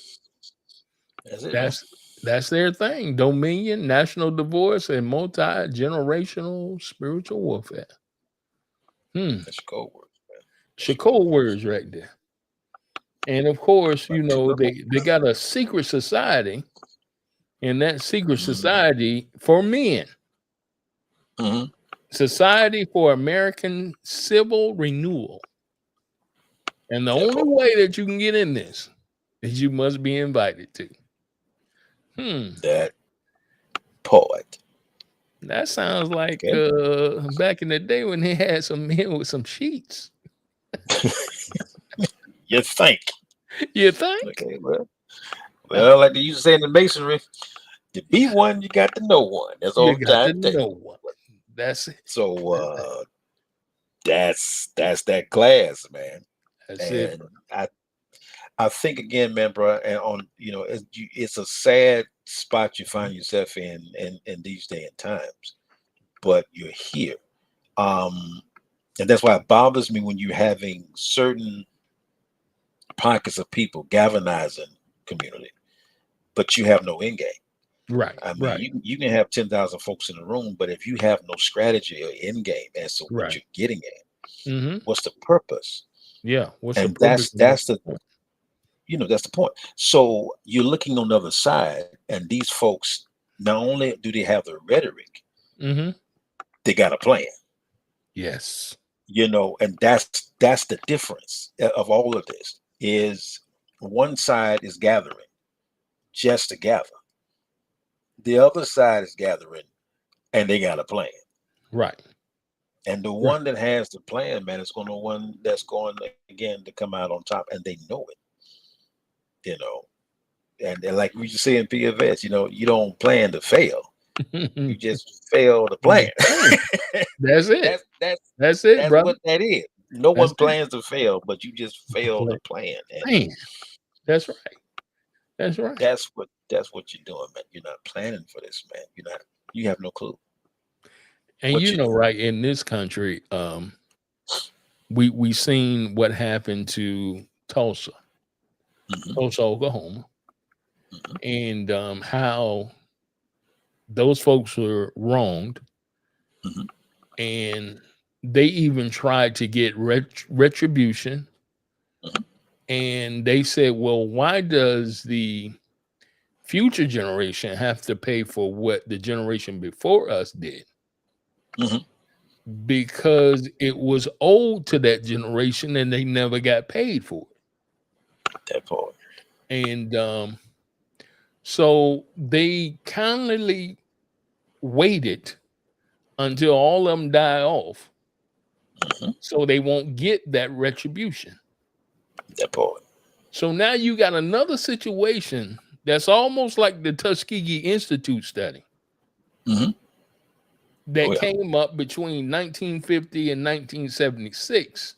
That's their thing. Dominion, national divorce, and multi-generational spiritual warfare. That's cold words, man. Cold words right there. And of course, you know, they got a secret society, and that secret society for men, Society for American Civil Renewal. And the only way that you can get in this is you must be invited to. That part. That sounds like back in the day when they had some men with some sheets. You think? You think? Okay, well, like they used to say in the masonry, to be one, you got to know one. That's all you got to know one. That's it. So that's that class, man. That's it. I think again, man, bro, and on it's a sad spot you find yourself in these day and times, but you're here, and that's why it bothers me when you're having certain pockets of people galvanizing community, but you have no end game. Right. I mean, you can have 10,000 folks in the room, but if you have no strategy or end game as to what you're getting at, what's the purpose? Yeah. That's the point. So you're looking on the other side, and these folks, not only do they have the rhetoric, they got a plan. Yes. And that's the difference of all of this. Is one side is gathering just to gather. The other side is gathering and they got a plan. Right. And the one that has the plan, man, is going to one that's going again to come out on top, and they know it. And like we just say in PFS, you don't plan to fail. You just fail to plan. That's it. That's it, brother. What that is. No one plans to fail, but you just fail to plan. Man, that's right. That's right. That's what you're doing, man. You're not planning for this, man. You have no clue. And right, in this country, we seen what happened to Tulsa, Oklahoma, and how those folks were wronged, and they even tried to get retribution. And they said, well, why does the future generation have to pay for what the generation before us did. Because it was owed to that generation and they never got paid for it. That part. And so they kindly waited until all of them die off so they won't get that retribution. That part. So now you got another situation that's almost like the Tuskegee Institute study. That came up between 1950 and 1976.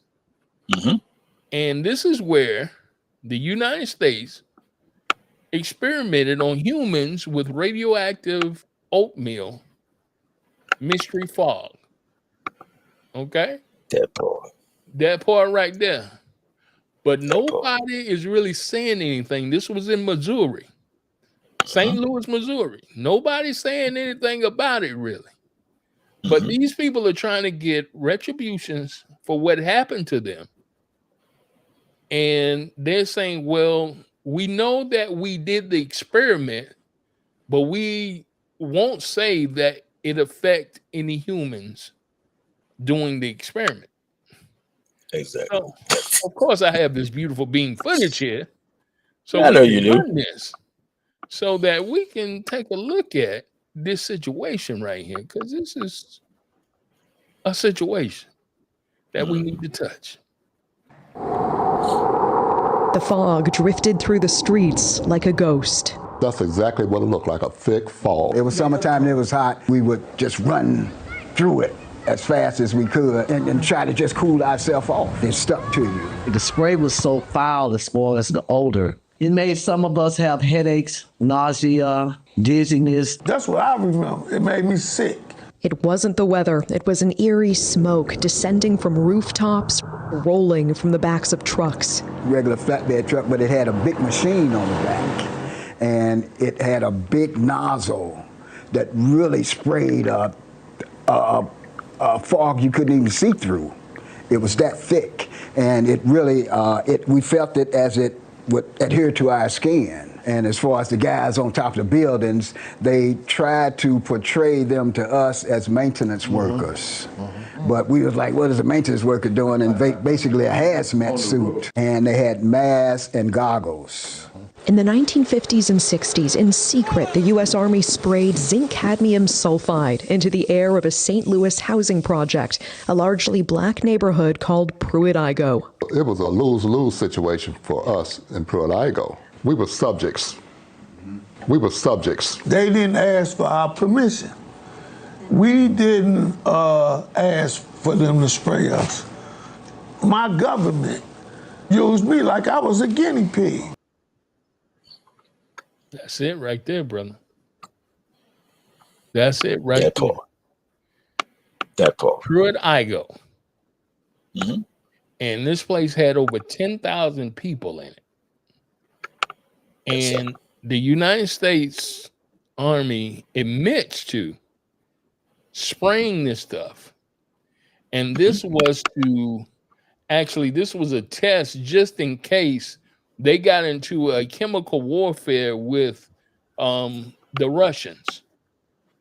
And this is where the United States experimented on humans with radioactive oatmeal mystery fog. Okay? That part right there. But nobody is really saying anything. This was in Missouri. St. Louis, Missouri. Nobody's saying anything about it really. But these people are trying to get retributions for what happened to them. And they're saying, well, we know that we did the experiment, but we won't say that it affect any humans doing the experiment. Exactly. So, of course, I have this beautiful beam footage here. So I know you do. This so that we can take a look at this situation right here, because this is a situation that we need to touch. The fog drifted through the streets like a ghost. That's exactly what it looked like, a thick fog. It was summertime and it was hot. We would just run through it as fast as we could and try to just cool ourselves off. It stuck to you. The spray was so foul as far as the odor. It made some of us have headaches, nausea, dizziness. That's what I remember. It made me sick. It wasn't the weather. It was an eerie smoke descending from rooftops, rolling from the backs of trucks. Regular flatbed truck, but it had a big machine on the back. And it had a big nozzle that really sprayed a fog you couldn't even see through. It was that thick. And it really, we felt it as it would adhere to our skin. And as far as the guys on top of the buildings, they tried to portray them to us as maintenance workers. But we was like, what is a maintenance worker doing? And basically a hazmat suit. And they had masks and goggles. In the 1950s and 60s, in secret, the U.S. Army sprayed zinc cadmium sulfide into the air of a St. Louis housing project, a largely black neighborhood called Pruitt-Igoe. It was a lose-lose situation for us in Pruitt-Igoe. We were subjects. They didn't ask for our permission. We didn't ask for them to spray us. My government used me like I was a guinea pig. That's it right there, brother. That's it right there. That part. Pruitt-Igoe. And this place had over 10,000 people in it. And the United States Army admits to spraying this stuff. And this was this was a test just in case they got into a chemical warfare with the Russians.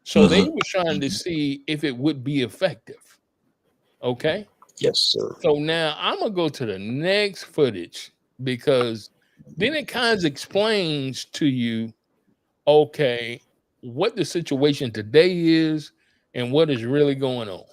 So they were trying to see if it would be effective. Okay? Yes, sir. So now I'm going to go to the next footage because then it kind of explains to you, okay, what the situation today is and what is really going on.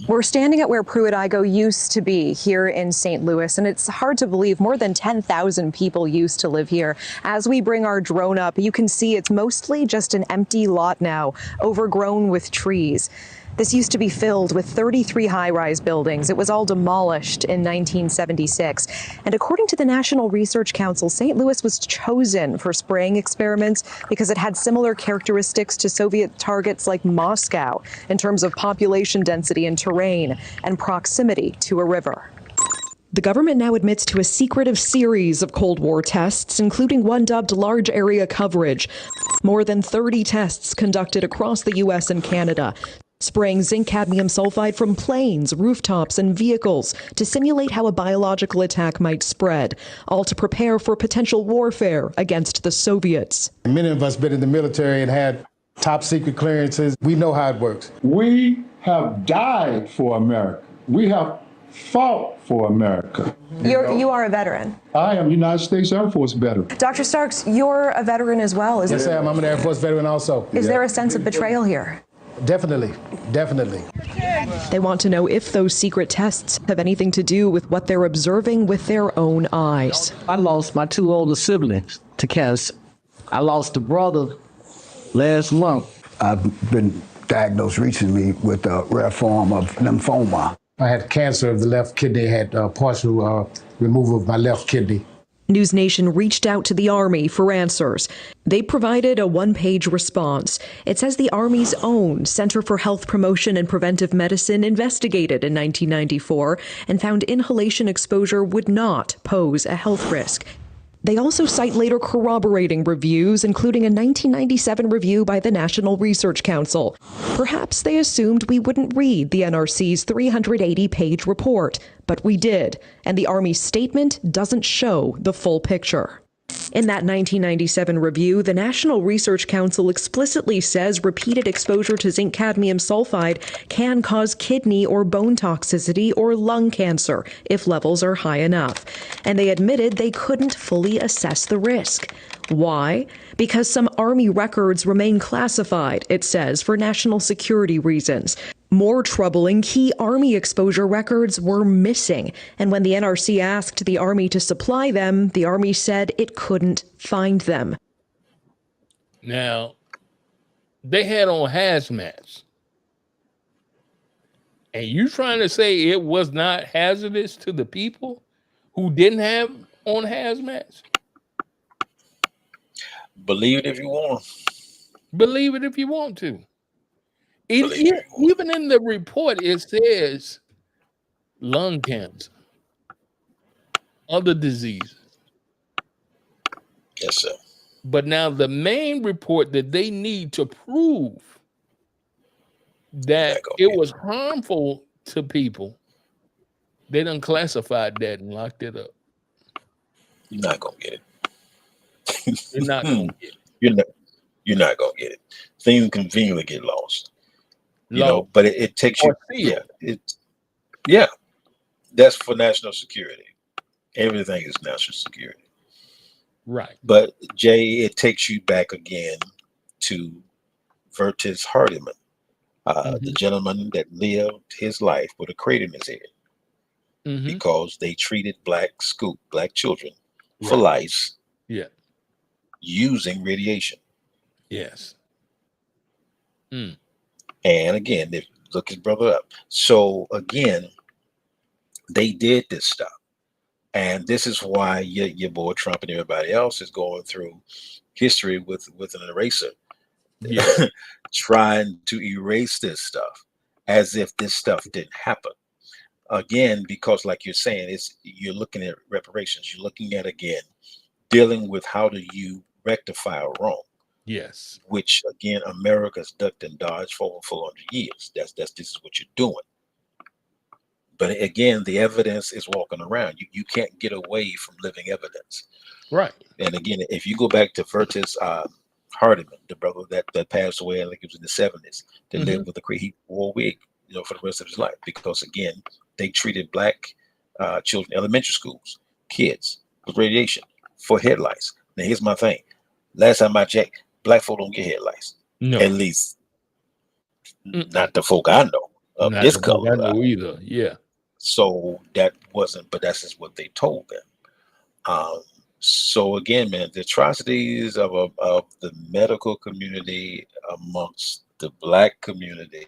We're standing at where Pruitt-Igoe used to be here in St. Louis, and it's hard to believe more than 10,000 people used to live here. As we bring our drone up, you can see it's mostly just an empty lot now, overgrown with trees. This used to be filled with 33 high-rise buildings. It was all demolished in 1976. And according to the National Research Council, St. Louis was chosen for spraying experiments because it had similar characteristics to Soviet targets like Moscow in terms of population density and terrain and proximity to a river. The government now admits to a secretive series of Cold War tests, including one dubbed large area coverage. More than 30 tests conducted across the U.S. and Canada. spraying zinc cadmium sulfide from planes, rooftops, and vehicles to simulate how a biological attack might spread, all to prepare for potential warfare against the Soviets. Many of us been in the military and had top secret clearances. We know how it works. We have died for America. We have fought for America. You are a veteran. I am United States Air Force veteran. Dr. Starks, you're a veteran as well, isn't Yes, I am. I'm an Air Force veteran also. Is there a sense of betrayal here? Definitely. They want to know if those secret tests have anything to do with what they're observing with their own eyes. I lost my 2 older siblings to cancer. I lost a brother last month. I've been diagnosed recently with a rare form of lymphoma. I had cancer of the left kidney, had partial removal of my left kidney. News Nation reached out to the Army for answers. They provided a one-page response. It says the Army's own Center for Health Promotion and Preventive Medicine investigated in 1994 and found inhalation exposure would not pose a health risk. They also cite later corroborating reviews, including a 1997 review by the National Research Council. Perhaps they assumed we wouldn't read the NRC's 380-page report, but we did, and the Army's statement doesn't show the full picture. In that 1997 review, the National Research Council explicitly says repeated exposure to zinc cadmium sulfide can cause kidney or bone toxicity or lung cancer if levels are high enough. And they admitted they couldn't fully assess the risk. Why? Because some Army records remain classified, it says, for national security reasons. More troubling, key Army exposure records were missing, and when the NRC asked the Army to supply them, the Army said it couldn't find them. Now, they had on hazmats. And you trying to say it was not hazardous to the people who didn't have on hazmats? Believe it if you want. Believe it if you want to. Even in the report, it says lung cancer, other diseases. Yes, sir. But now the main report that they need to prove that it was harmful to people, they done classified that and locked it up. You're not gonna get it. You're not gonna get it. You're not gonna get it. Things conveniently get lost. You know, but it takes you. Yeah, that's for national security. Everything is national security. Right. But Jay, it takes you back again to Vertis Hardiman, the gentleman that lived his life with a crate in his head because they treated black children for lice. Yeah. Using radiation. Yes. And again, they look his brother up. So again, they did this stuff. And this is why your boy Trump and everybody else is going through history with an eraser. Yeah. Trying to erase this stuff as if this stuff didn't happen. Again, because like you're saying, you're looking at reparations. You're looking at, again, dealing with how do you rectify a wrong. Yes. Which again, America's ducked and dodged for over 400 years. This is what you're doing. But again, the evidence is walking around. You can't get away from living evidence. Right. And again, if you go back to Vertis Hardiman, the brother that passed away, I think it was in the 70s, that lived with he wore a wig, for the rest of his life, because again, they treated black children, elementary schools, kids with radiation for head lice. Now here's my thing. Last time I checked, black folk don't get head lice. No. At least not the folk I know of Not this the folk color. I know either. Yeah. So that wasn't, but that's just what they told them. So again, man, the atrocities of the medical community amongst the black community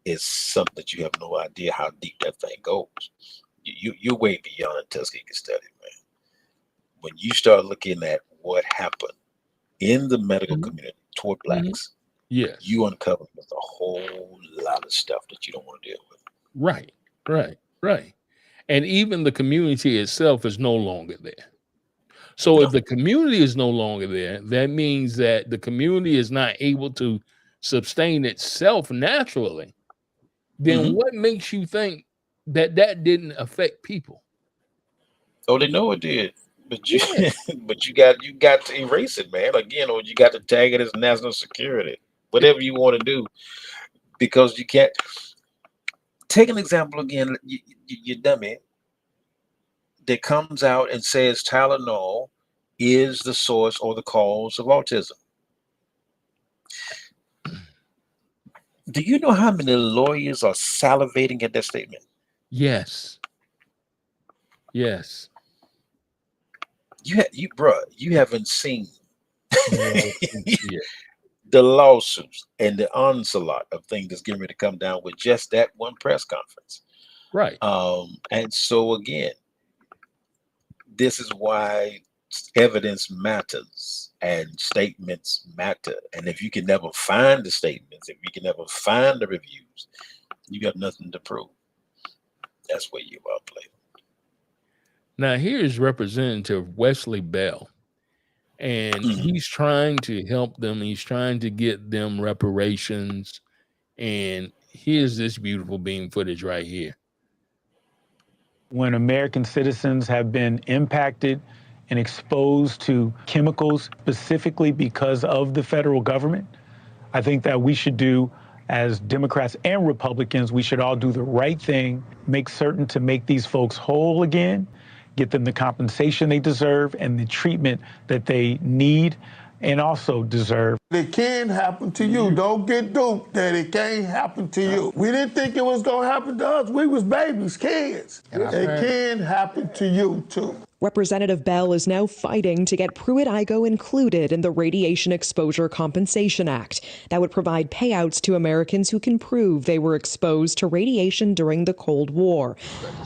is something that you have no idea how deep that thing goes. You're way beyond Tuskegee study, man. When you start looking at what happened in the medical community toward blacks, yes, you uncover a whole lot of stuff that you don't want to deal with. Right. And even the community itself is no longer there. So if the community is no longer there, that means that the community is not able to sustain itself naturally, then what makes you think that that didn't affect people? Oh, they know it did. But you, but you got to erase it, man. Again, or you got to tag it as national security, whatever you want to do, because you can't. Take an example again. You dummy that comes out and says Tylenol is the source or the cause of autism. Do you know how many lawyers are salivating at that statement? Yes. Yes. You haven't seen Yeah. the lawsuits and the onslaught of things that's getting ready to come down with just that one press conference. Right. And so again, this is why evidence matters and statements matter. And if you can never find the statements, if you can never find the reviews, you got nothing to prove. That's where you are playing. Now, here's Representative Wesley Bell, and he's trying to help them. He's trying to get them reparations. And here's this beautiful beam footage right here. When American citizens have been impacted and exposed to chemicals specifically because of the federal government, I think that we should do, as Democrats and Republicans, we should all do the right thing, make certain to make these folks whole again, get them the compensation they deserve and the treatment that they need and also deserve. It can happen to you. Don't get duped that it can't happen to you. We didn't think it was gonna happen to us. We was babies, kids. It can happen to you too. Representative Bell is now fighting to get Pruitt-Igoe included in the Radiation Exposure Compensation Act that would provide payouts to Americans who can prove they were exposed to radiation during the Cold War.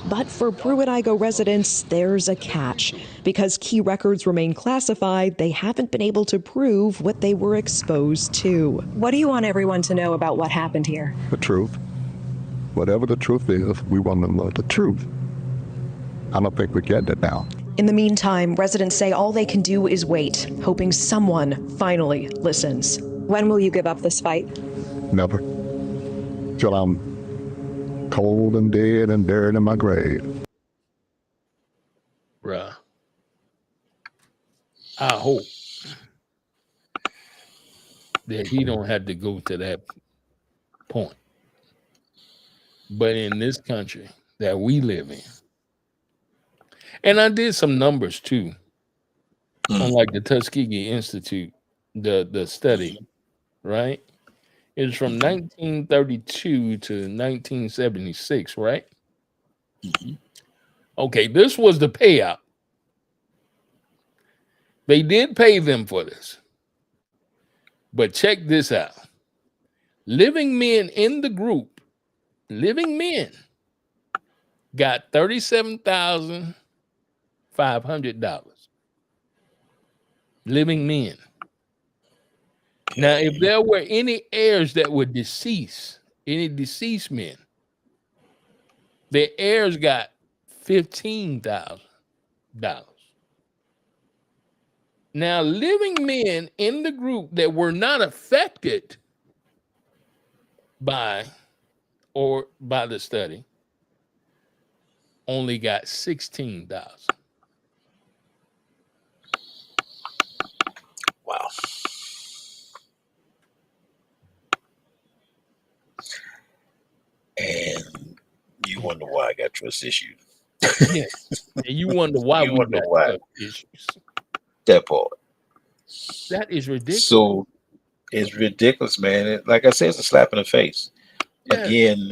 But for Pruitt-Igoe residents, there's a catch. Because key records remain classified, they haven't been able to prove what they were exposed to. What do you want everyone to know about what happened here? The truth. Whatever the truth is, we want to know the truth. I don't think we get that now. In the meantime, residents say all they can do is wait, hoping someone finally listens. When will you give up this fight? Never. Till I'm cold and dead and buried in my grave. Bruh. I hope that he don't have to go to that point. But in this country that we live in, and I did some numbers too, on like the Tuskegee Institute, the study, right? It's from 1932 to 1976, right? Okay, this was the payout. They did pay them for this. But check this out. Living men in the group, living men, got $37,500. Living men. Now, if there were any heirs that were deceased, any deceased men, their heirs got $15,000. Now, living men in the group that were not affected by the study only got $16,000. Wow. And you wonder why I got trust issues. Yeah. And you wonder why we got trust issues. That part. That is ridiculous. So it's ridiculous, man. Like I said, it's a slap in the face. Yeah. Again,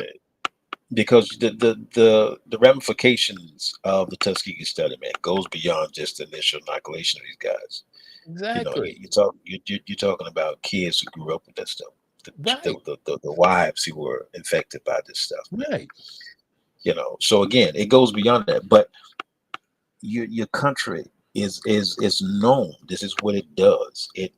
because the ramifications of the Tuskegee study, man, goes beyond just the initial inoculation of these guys. Exactly. You know, you're talking about kids who grew up with that stuff. The wives who were infected by this stuff. Right. You know, so again, it goes beyond that. But your country is known. This is what it does. It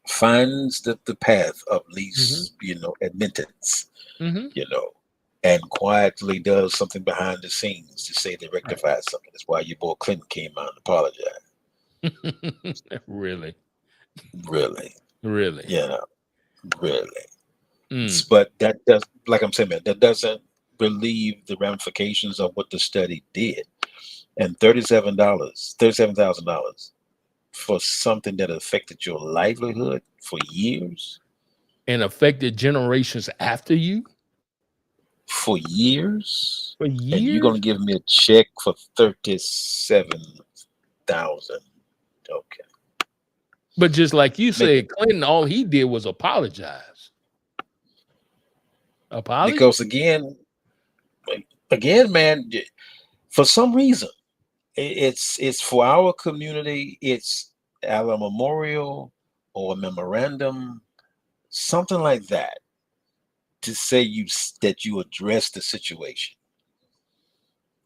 finds the path of least, admittance, and quietly does something behind the scenes to say they rectified something. That's why your boy Clinton came out and apologized. Really? Really? Really? You know, really. Mm. But that does, like I'm saying, man, that doesn't relieve the ramifications of what the study did. And $37,000 for something that affected your livelihood for years. And affected generations after you? For years? For And you're years? going to give me a check for $37,000. Okay. But just like you said, Clinton, all he did was apologize. Apologize? Because again, man, for some reason, it's for our community, it's a memorial or a memorandum, something like that, to say that you address the situation,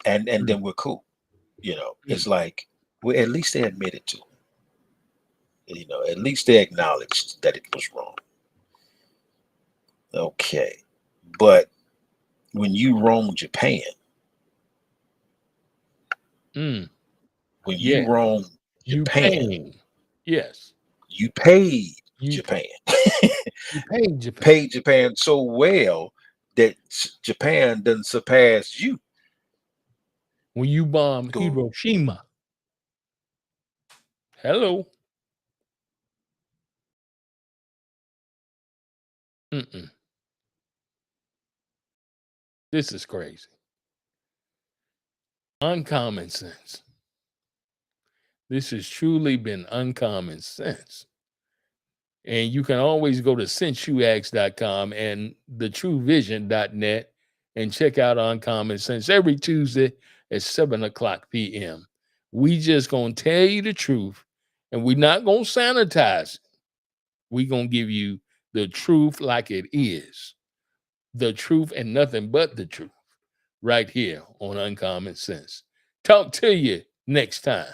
and then we're cool. It's like, well, at least they admitted to it. At least they acknowledged that it was wrong. Okay, but when you roam Japan, Mm. when Yeah. you roam Japan, yes, you paid Japan. You paid Japan. Paid Japan so well that Japan doesn't surpass you. When you bombed Hiroshima. Hello. Mm-mm. This is crazy. Uncommon sense. This has truly been uncommon sense. And you can always go to senseyouask.com and thetruevision.net and check out Uncommon Sense every Tuesday at 7:00 p.m. We just gonna tell you the truth, and we're not gonna sanitize it. We're gonna give you the truth like it is. The truth and nothing but the truth right here on Uncommon Sense. Talk to you next time.